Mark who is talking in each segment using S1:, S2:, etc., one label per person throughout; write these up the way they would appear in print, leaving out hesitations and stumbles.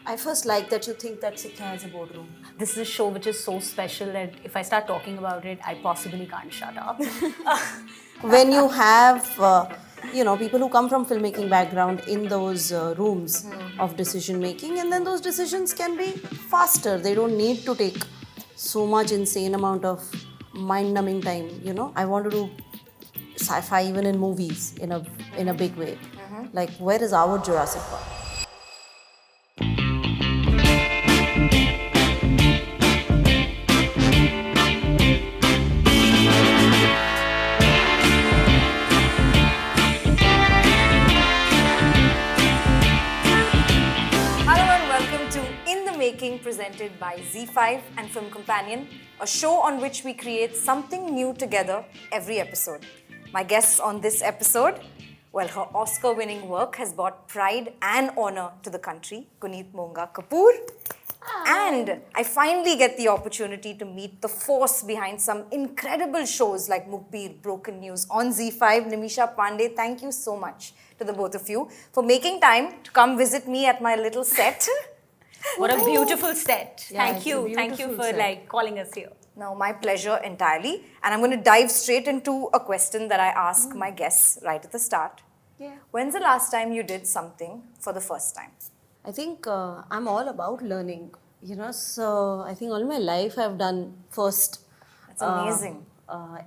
S1: I first like that you think that Sikhya has a boardroom.
S2: This is a show which is so special that if I start talking about it, I possibly can't shut up.
S1: When you have, people who come from filmmaking background in those rooms of decision making, and then those decisions can be faster. They don't need to take so much insane amount of mind-numbing time. I want to do sci-fi even in movies in a big way. Like, where is our Jurassic Park?
S3: Presented by ZEE5 and Film Companion, a show on which we create something new together every episode. My guests on this episode, well, her Oscar-winning work has brought pride and honor to the country, Guneet Monga Kapoor. And I finally get the opportunity to meet the force behind some incredible shows like Mukbir, Broken News on ZEE5. Nimisha Pandey, thank you so much to the both of you for making time to come visit me at my little set.
S2: What a beautiful set.
S1: Yeah,
S2: Thank you for
S1: set.
S2: calling us here.
S3: No, my pleasure entirely. And I'm going to dive straight into a question that I ask my guests right at the start.
S1: Yeah.
S3: When's the last time you did something for the first time?
S1: I think I'm all about learning, so I think all my life I've done first.
S3: That's amazing.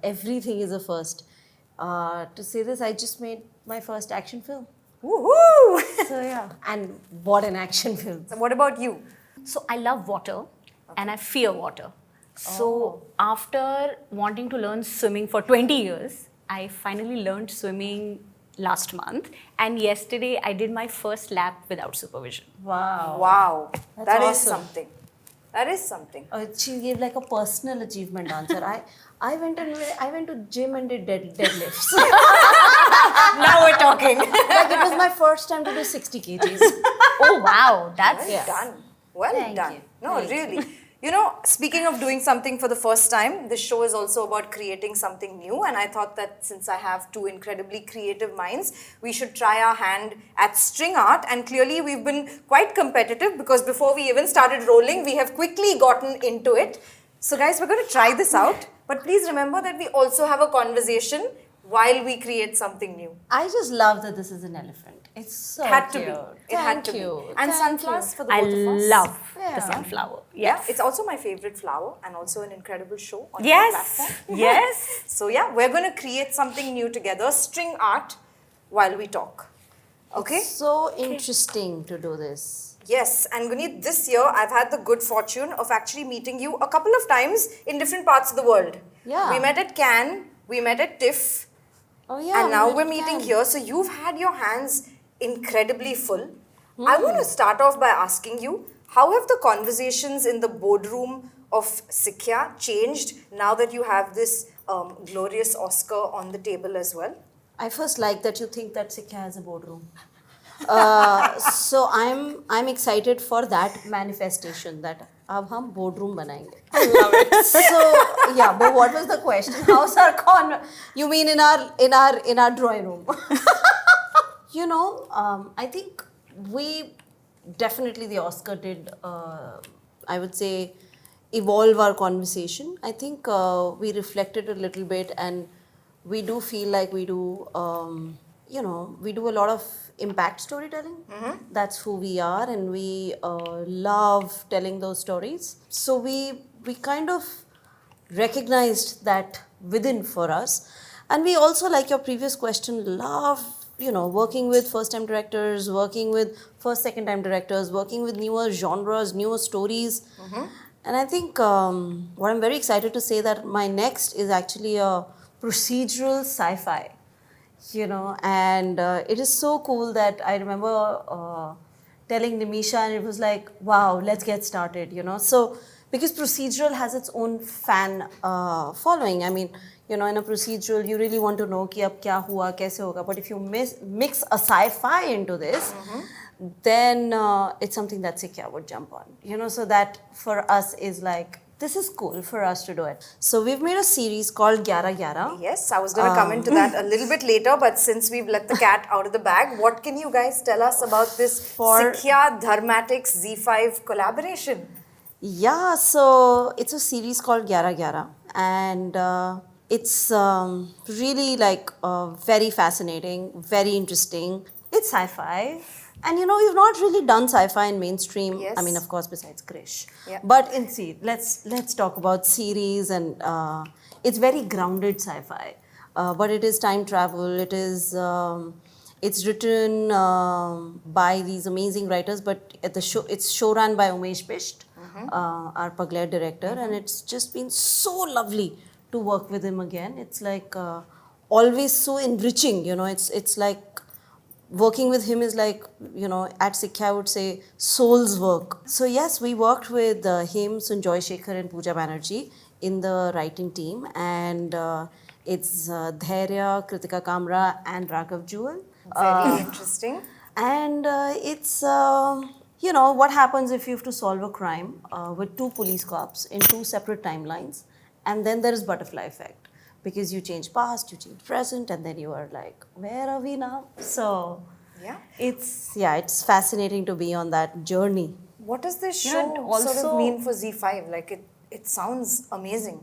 S1: Everything is a first. To say this, I just made my first action film.
S3: Woohoo!
S1: So yeah, and what an action film.
S3: So what about you?
S2: So I love water and I fear water. So after wanting to learn swimming for 20 years, I finally learned swimming last month, and yesterday I did my first lap without supervision.
S3: Wow.
S1: That's
S3: That is
S1: awesome.
S3: something. That is something.
S1: She gave like a personal achievement answer. I went to gym and did deadlifts.
S3: Now we're talking.
S1: Like, it was my first time to do 60 kgs.
S2: Oh wow, that's
S3: Well done. Well
S1: Thank
S3: done.
S1: you.
S3: No,
S1: Thank
S3: really. Speaking of doing something for the first time, this show is also about creating something new. And I thought that since I have two incredibly creative minds, we should try our hand at string art. And clearly we've been quite competitive because before we even started rolling, we have quickly gotten into it. So guys, we're going to try this out. But please remember that we also have a conversation while we create something new.
S1: I just love that this is an elephant. It's so
S3: Had to
S1: cute.
S3: be. It had to be. And sunflowers for the both of us.
S2: I love the
S1: Yeah.
S2: sunflower.
S3: Yeah, it's also my favorite flower and also an incredible show on your
S2: Yes,
S3: platform.
S2: yes.
S3: So yeah, we're going to create something new together, string art, while we talk. Okay?
S1: It's so interesting to do this.
S3: Yes, and Guneet, this year I've had the good fortune of actually meeting you a couple of times in different parts of the world.
S1: Yeah.
S3: We met at Cannes, we met at TIFF,
S1: Oh yeah.
S3: and now
S1: we
S3: we're
S1: can.
S3: meeting here. So you've had your hands incredibly full. I want to start off by asking you, how have the conversations in the boardroom of Sikhya changed now that you have this glorious Oscar on the table as well?
S1: I first like that you think that Sikhya has a boardroom. So I'm excited for that manifestation that अब हम boardroom बनाएंगे. I love it. So yeah, but what was the question? How's our You mean in our drawing room? I think we definitely, the Oscar did, I would say, evolve our conversation. I think we reflected a little bit, and we do feel like we do, we do a lot of impact storytelling. That's who we are, and we love telling those stories. So we kind of recognized that within for us. And we also, like your previous question, love working with first-time directors, working with second-time directors, working with newer genres, newer stories. And I think what I'm very excited to say that my next is actually a procedural sci-fi, and it is so cool that I remember telling Namisha, and it was like, wow, let's get started, So, because procedural has its own fan following. I mean, in a procedural, you really want to know कि अब क्या हुआ, कैसे होगा. But if you mix a sci-fi into this, then it's something that Sikhya would jump on. So that for us is like this is cool for us to do it. So we've made a series called Gyaarah Gyaarah.
S3: Yes, I was going to come into that a little bit later, but since we've let the cat out of the bag, what can you guys tell us about this Sikhya Dharmatics ZEE5 collaboration?
S1: Yeah, so it's a series called Gyaarah Gyaarah, and it's really like very fascinating, very interesting. It's sci-fi, and we've not really done sci-fi in mainstream.
S3: Yes.
S1: I mean, of course, besides Krish.
S3: Yeah.
S1: But let's talk about series, and it's very grounded sci-fi, but it is time travel. It's written by these amazing writers, but at the show, it's showrun by Umesh Bisht, our Pagler director, and it's just been so lovely to work with him again. It's like always so enriching, it's like working with him is like, at Sikhya I would say soul's work. So yes, we worked with him, Sunjoy Shekhar and Pooja Banerjee in the writing team, and it's Dhairya, Kritika Kamra and Raghav Jewel.
S3: Very interesting.
S1: And it's, what happens if you have to solve a crime with two police cops in two separate timelines, and then there is butterfly effect. Because you change past, you change present, and then you are like, where are we now? So, it's fascinating to be on that journey.
S3: What does this show sort of mean for ZEE5? Like, it sounds amazing.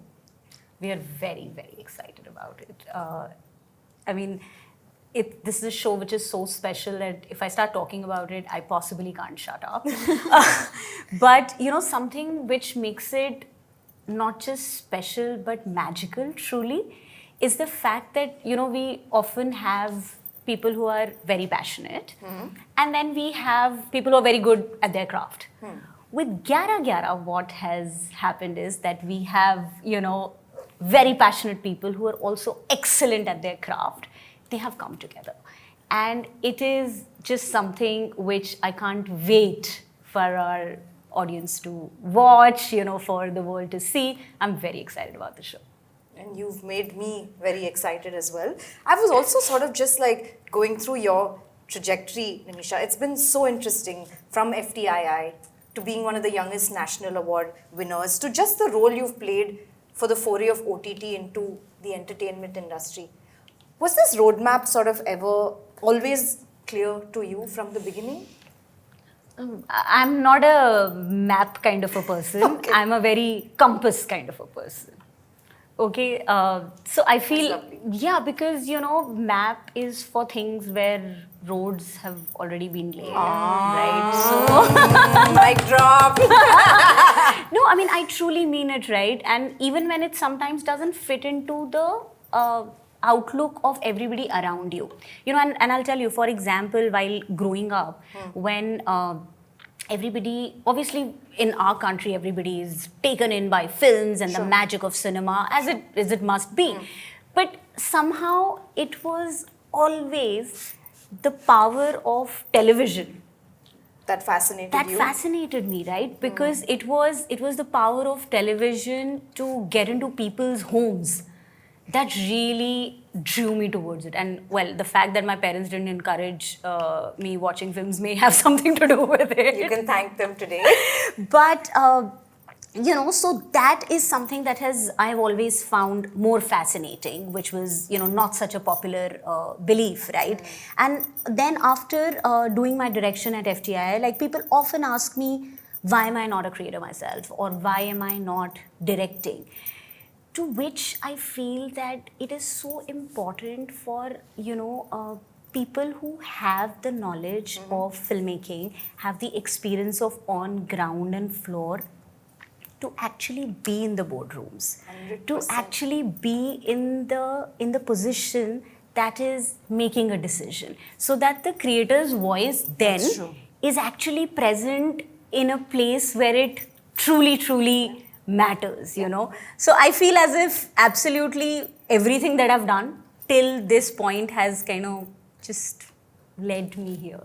S2: We are very, very excited about it. I mean, this is a show which is so special that if I start talking about it, I possibly can't shut up. But, something which makes it not just special but magical truly is the fact that we often have people who are very passionate, and then we have people who are very good at their craft. With Gyaarah Gyaarah, what has happened is that we have very passionate people who are also excellent at their craft. They have come together, and it is just something which I can't wait for our audience to watch, for the world to see. I'm very excited about the show.
S3: And you've made me very excited as well. I was also sort of just like going through your trajectory, Nimisha. It's been so interesting, from FTII to being one of the youngest national award winners to just the role you've played for the foray of OTT into the entertainment industry. Was this roadmap sort of ever always clear to you from the beginning?
S2: I'm not a map kind of a person.
S3: Okay.
S2: I'm a very compass kind of a person. Okay, so I feel, because map is for things where roads have already been laid, right? So
S3: Mic drop.
S2: no, I mean, I truly mean it, right? And even when it sometimes doesn't fit into the outlook of everybody around you, and I'll tell you, for example, while growing up, when everybody, obviously in our country, everybody is taken in by films and the magic of cinema, as it must be. But somehow it was always the power of television
S3: that fascinated
S2: that
S3: you?
S2: fascinated me, right? Because it was the power of television to get into people's homes that really drew me towards it. And well, the fact that my parents didn't encourage me watching films may have something to do with it.
S3: You can thank them today.
S2: But so that is something that I've always found more fascinating, which was not such a popular belief, right? And then after doing my direction at FTI, like, people often ask me, why am I not a creator myself, or why am I not directing? To which I feel that it is so important for people who have the knowledge of filmmaking, have the experience of on ground and floor, to actually be in the boardrooms,
S3: 100%.
S2: to actually be in the position that is making a decision, so that the creator's voice then is actually present in a place where it truly matters, So I feel as if absolutely everything that I've done till this point has kind of just led me here,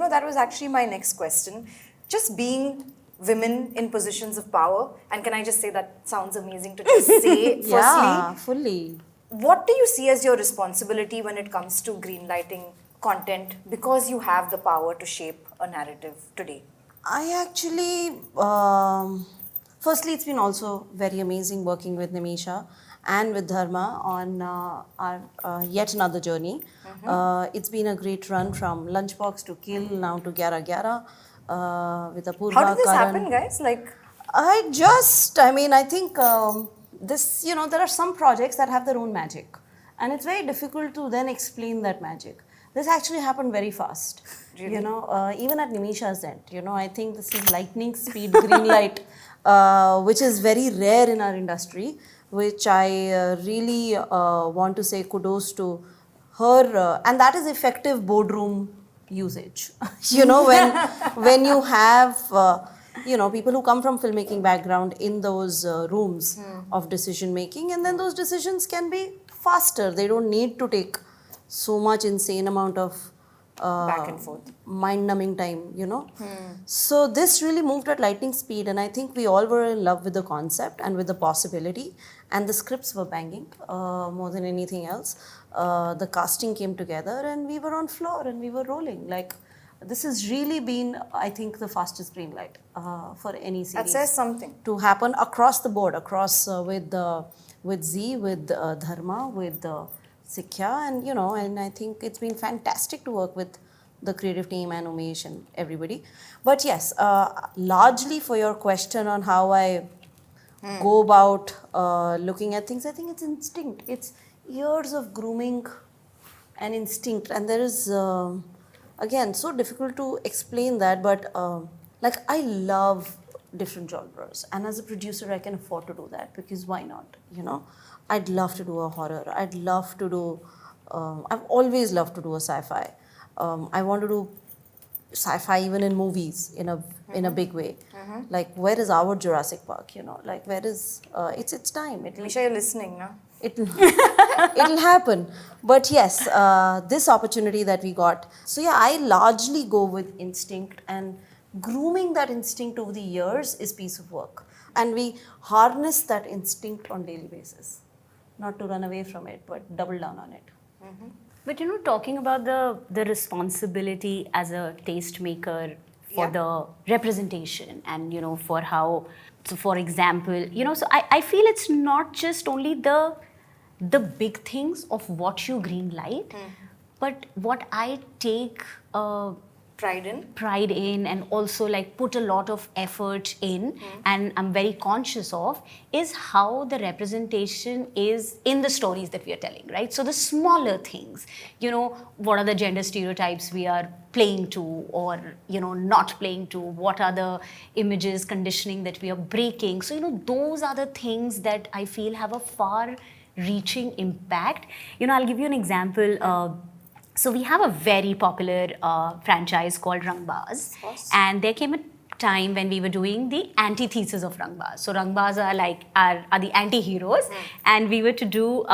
S3: That was actually my next question. Just being women in positions of power, and can I just say that sounds amazing to just say firstly.
S1: Yeah, fully.
S3: What do you see as your responsibility when it comes to greenlighting content, because you have the power to shape a narrative today?
S1: I actually, Firstly, it's been also very amazing working with Nimisha and with Dharma on our yet another journey. It's been a great run from Lunchbox to Kill, now to Gyaarah Gyaarah with Apurva,
S3: How did this
S1: Karan.
S3: happen, guys? Like,
S1: I think this, there are some projects that have their own magic. And it's very difficult to then explain that magic. This actually happened very fast.
S3: Really?
S1: Even at Nimisha's end, I think this is lightning speed green light, which is very rare in our industry, which I really want to say kudos to her. And that is effective boardroom usage. When you have people who come from filmmaking background in those rooms of decision making, and then those decisions can be faster. They don't need to take so much insane amount of
S3: back and forth,
S1: mind-numbing time, So this really moved at lightning speed, and I think we all were in love with the concept and with the possibility, and the scripts were banging more than anything else. The casting came together, and we were on floor, and we were rolling. Like, this has really been, I think, the fastest green light for any series.
S3: that says something.
S1: To happen across the board, across with Z, with Dharma, with Sikhya, and I think it's been fantastic to work with the creative team and Umesh and everybody. But yes, largely for your question on how I go about looking at things, I think it's instinct. It's years of grooming and instinct, and there is again, so difficult to explain that, but I love different genres, and as a producer I can afford to do that, because why not, I'd love to do a horror, I'd love to do I've always loved to do a sci-fi. I want to do sci-fi even in movies in a big way. Like, where is our Jurassic Park, like, where is it's time.
S3: Nimisha, you're listening, no?
S1: It'll happen. But yes, this opportunity that we got. So yeah, I largely go with instinct, and grooming that instinct over the years is piece of work. And we harness that instinct on daily basis. Not to run away from it, but double down on it.
S2: But talking about the responsibility as a tastemaker for the representation, and for how, so for example, so I feel it's not just only the big things of what you green light, but what I take pride in, and also like put a lot of effort in, and I'm very conscious of, is how the representation is in the stories that we are telling, right? So the smaller things, what are the gender stereotypes we are playing to, or not playing to, what are the images conditioning that we are breaking. So those are the things that I feel have a far reaching impact. I'll give you an example. So we have a very popular franchise called Jaanbaaz, and there came a time when we were doing the antithesis of Jaanbaaz. So Jaanbaaz are the anti-heroes, and we were to do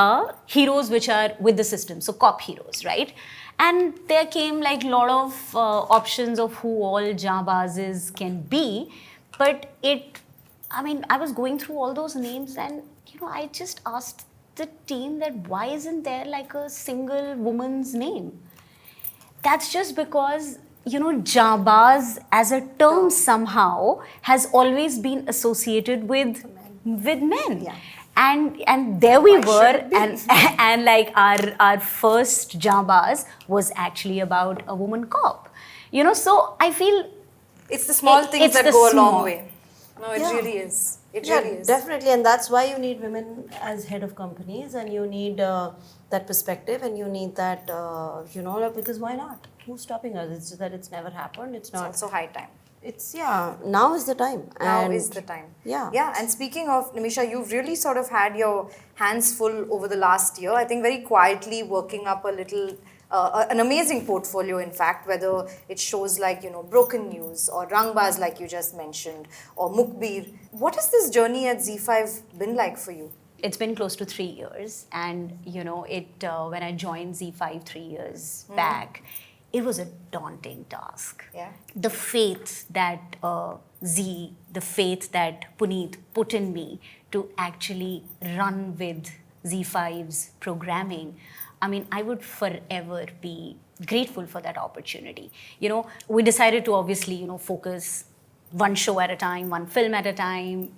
S2: heroes which are with the system, so cop heroes, right? And there came like a lot of options of who all Jaanbaazes can be, but I was going through all those names, and I just asked the team that why isn't there like a single woman's name? That's just because Jaanbaaz as a term somehow has always been associated with men. Yeah. And there we were, and like our first Jaanbaaz was actually about a woman cop. So I feel
S3: it's the small things that go a long way. No, it really is. It really is.
S1: Definitely, and that's why you need women as head of companies, and you need that perspective, and you need that, because why not? Who's stopping us? It's just that it's never happened. It's not.
S3: It's also high time.
S1: Now is the time.
S3: Now is the time.
S1: Yeah.
S3: Yeah, and speaking of, Nimisha, you've really sort of had your hands full over the last year. I think very quietly working up a little, an amazing portfolio, in fact, whether it shows like, Broken News or Jaanbaaz, like you just mentioned, or Mukbir. What has this journey at ZEE5 been like for you?
S2: It's been close to 3 years, and when I joined ZEE5 3 years back, it was a daunting task.
S3: Yeah.
S2: The faith that the faith that Puneet put in me to actually run with ZEE5's programming, I would forever be grateful for that opportunity. We decided to obviously, focus one show at a time, one film at a time,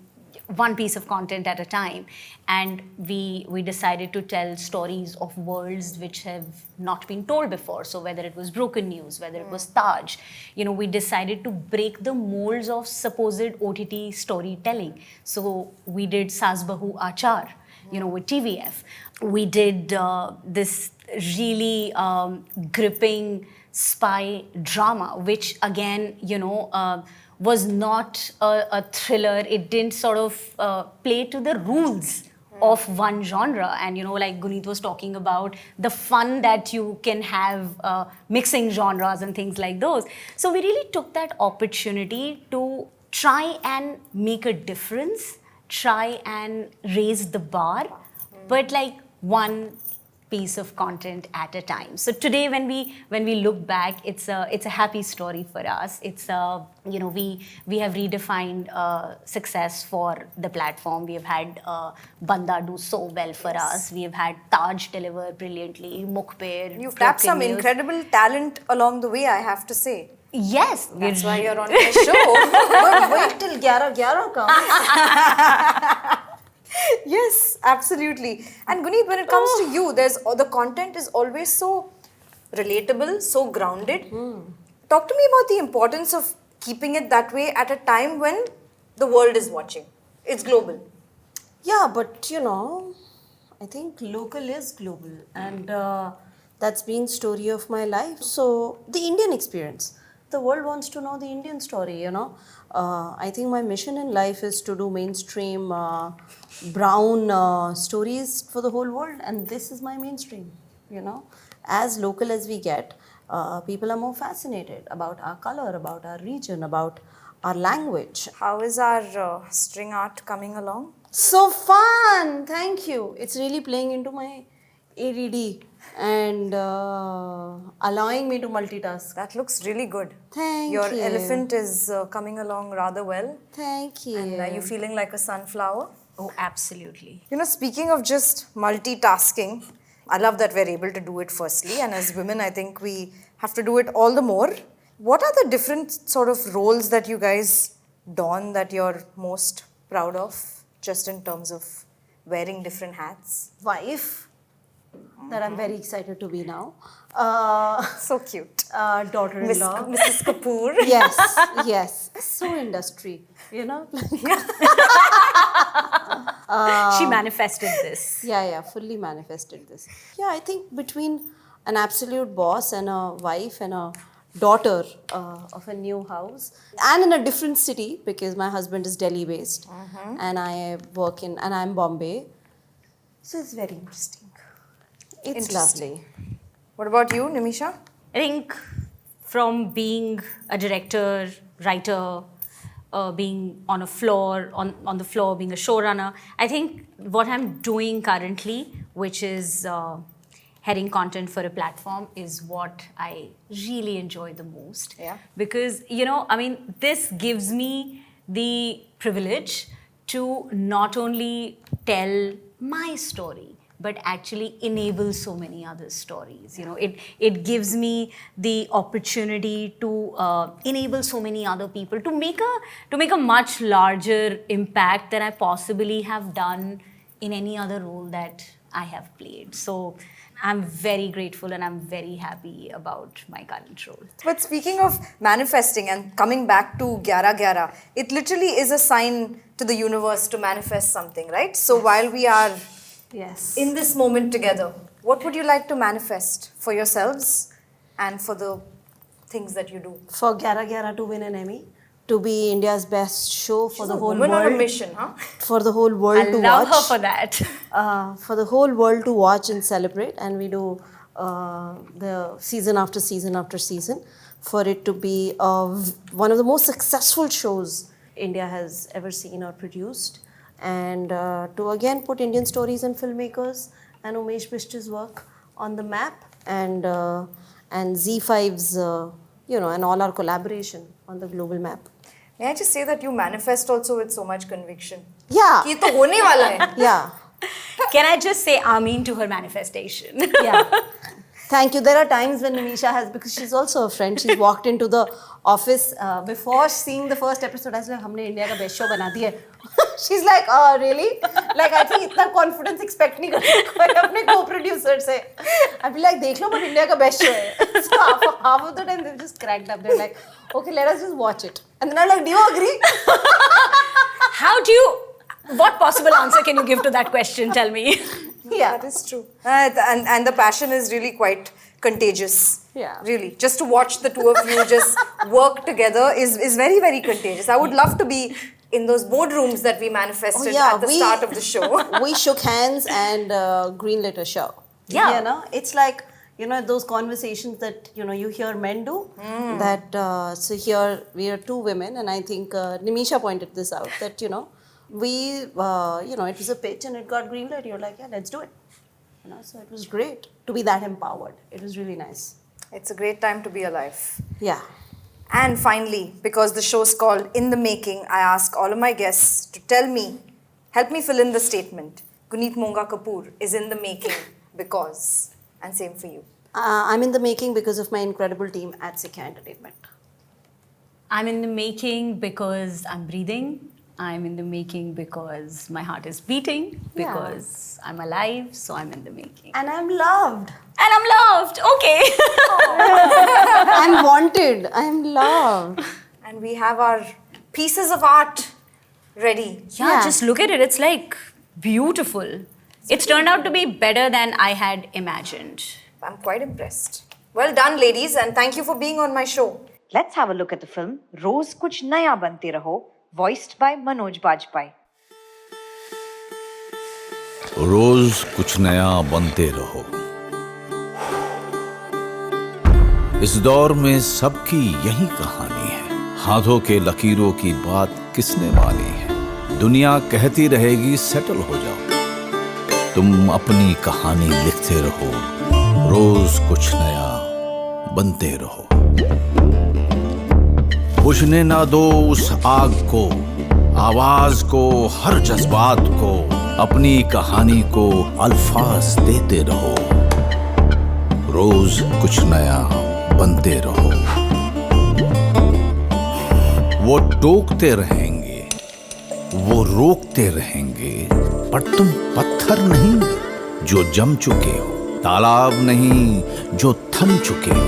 S2: one piece of content at a time, and we decided to tell stories of worlds which have not been told before. So whether it was Broken News, whether it was Taj, we decided to break the molds of supposed OTT storytelling. So we did Saas Bahu Achar, with TVF. We did this really gripping spy drama, which again, was not a thriller. It didn't sort of play to the rules of one genre. And, like Guneet was talking about, the fun that you can have mixing genres and things like those. So we really took that opportunity to try and make a difference, try and raise the bar, but like one piece of content at a time. So today, when we look back, it's a happy story for us. It's we have redefined success for the platform. We have had Banda do so well for us. We have had Taj deliver brilliantly. Mukhbir.
S3: You've tapped some incredible talent along the way, I have to say.
S2: Yes,
S3: that's why you're on my show.
S1: But wait till Gyaarah Gyaarah comes.
S3: Yes, absolutely. And Guneet, when it comes to you, the content is always so relatable, so grounded. Talk to me about the importance of keeping it that way at a time when the world is watching. It's global.
S1: Yeah, but I think local is global, and that's been story of my life. So the Indian experience. The world wants to know the Indian story, I think my mission in life is to do mainstream brown stories for the whole world, and this is my mainstream, As local as we get, people are more fascinated about our color, about our region, about our language.
S3: How is our string art coming along?
S1: So fun! Thank you. It's really playing into my ADD and allowing me to multitask.
S3: That looks really good.
S1: Thank you.
S3: Your elephant is coming along rather well.
S1: Thank you.
S3: And are you feeling like a sunflower?
S2: Oh, absolutely.
S3: Speaking of just multitasking, I love that we're able to do it firstly. And as women, I think we have to do it all the more. What are the different sort of roles that you guys don that you're most proud of, just in terms of wearing different hats?
S1: Wife, that I'm very excited to be now.
S3: So cute.
S1: Daughter-in-law.
S3: Mrs. Kapoor.
S1: Yes. So industry,
S2: She manifested this.
S1: Yeah, fully manifested this. Yeah, I think between an absolute boss and a wife and a daughter of a new house, and in a different city, because my husband is Delhi based and I work and I'm Bombay. So it's very interesting. It's lovely.
S3: What about you, Nimisha?
S2: I think from being a director, writer, being on the floor, being a showrunner, I think what I'm doing currently, which is heading content for a platform, is what I really enjoy the most.
S3: Yeah.
S2: Because, this gives me the privilege to not only tell my story, but actually enable so many other stories. It gives me the opportunity to enable so many other people to make a much larger impact than I possibly have done in any other role that I have played. So I'm very grateful and I'm very happy about my current role.
S3: But speaking of manifesting and coming back to Gyaarah Gyaarah, it literally is a sign to the universe to manifest something, right? So while we are in this moment together, what would you like to manifest for yourselves and for the things that you do?
S1: For Gyaarah Gyaarah to win an Emmy, to be India's best show for the whole
S3: world.
S1: On
S3: a mission, huh?
S1: For the whole world to watch.
S2: I love her for that.
S1: For the whole world to watch and celebrate, and we do the season after season after season, for it to be one of the most successful shows India has ever seen or produced, and to again put Indian stories and filmmakers and Umesh Bish's work on the map, and ZEE5's and all our collaboration on the global map.
S3: May I just say that you manifest also with so much conviction?
S1: Yeah.
S3: कि तो होने वाला है.
S1: Yeah.
S2: Can I just say Amin to her manifestation?
S1: Yeah. Thank you. There are times when Nimisha has, because she's also a friend, she's walked into the office before seeing the first episode. I was like, हमने India का best show बना दिया है. She's like, oh really? Like I think इतना confidence expect नहीं करता कोई अपने co-producer से. I'd be like, देख लो but इंडिया का बेस्ट शो है. So half of the time they've just cracked up. They're like, okay, let us just watch it. And then I'm like, do you agree?
S2: What possible answer can you give to that question? Tell me.
S1: Yeah.
S3: That is true. And the passion is really quite contagious.
S1: Yeah.
S3: Really. Just to watch the two of you just work together is very, very contagious. I would love to be in those boardrooms that we manifested at the start of the show.
S1: We shook hands and greenlit a show.
S2: Yeah.
S1: You know, it's like, you know, those conversations that, you know, you hear men do. That, so here we are two women, and I think Nimisha pointed this out, that, you know, we, you know, it was a pitch and it got greenlit. You're like, yeah, let's do it. You know, so it was great to be that empowered. It was really nice.
S3: It's a great time to be alive.
S1: Yeah.
S3: And finally, because the show's called In the Making, I ask all of my guests to tell me, help me fill in the statement. Guneet Monga Kapoor is in the making because, and same for you.
S1: I'm in the making because of my incredible team at Sikhya Entertainment.
S2: I'm in the making because I'm breathing. I'm in the making because my heart is beating, because I'm alive, so I'm in the making.
S1: And I'm loved.
S2: And I'm loved. Okay.
S1: I'm wanted. I'm loved.
S3: And we have our pieces of art ready.
S2: Yeah, just look at it. It's like beautiful. It's turned out to be better than I had imagined.
S3: I'm quite impressed. Well done, ladies, and thank you for being on my show.
S4: Let's have a look at the film Roz Kuch Naya Bante Raho, voiced by Manoj Bajpayee.
S5: रोज कुछ नया बनते रहो. इस दौर में सबकी यही कहानी है. हाथों के लकीरों की बात किसने मानी है. दुनिया कहती रहेगी सेटल हो जाओ. तुम अपनी कहानी लिखते रहो. रोज कुछ नया बनते रहो. बुझने ना दो उस आग को, आवाज को, हर जज्बात को. अपनी कहानी को अल्फाज देते रहो. रोज कुछ नया बनते रहो. वो टोकते रहेंगे, वो रोकते रहेंगे, पर तुम पत्थर नहीं जो जम चुके हो. तालाब नहीं जो थम चुके हो.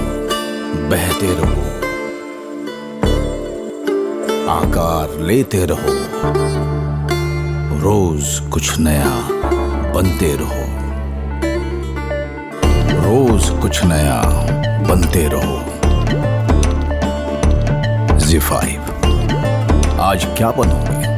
S5: बहते रहो, आकार लेते रहो. रोज कुछ नया बनते रहो. रोज कुछ नया बनते रहो. ZEE5. आज क्या बनोगे?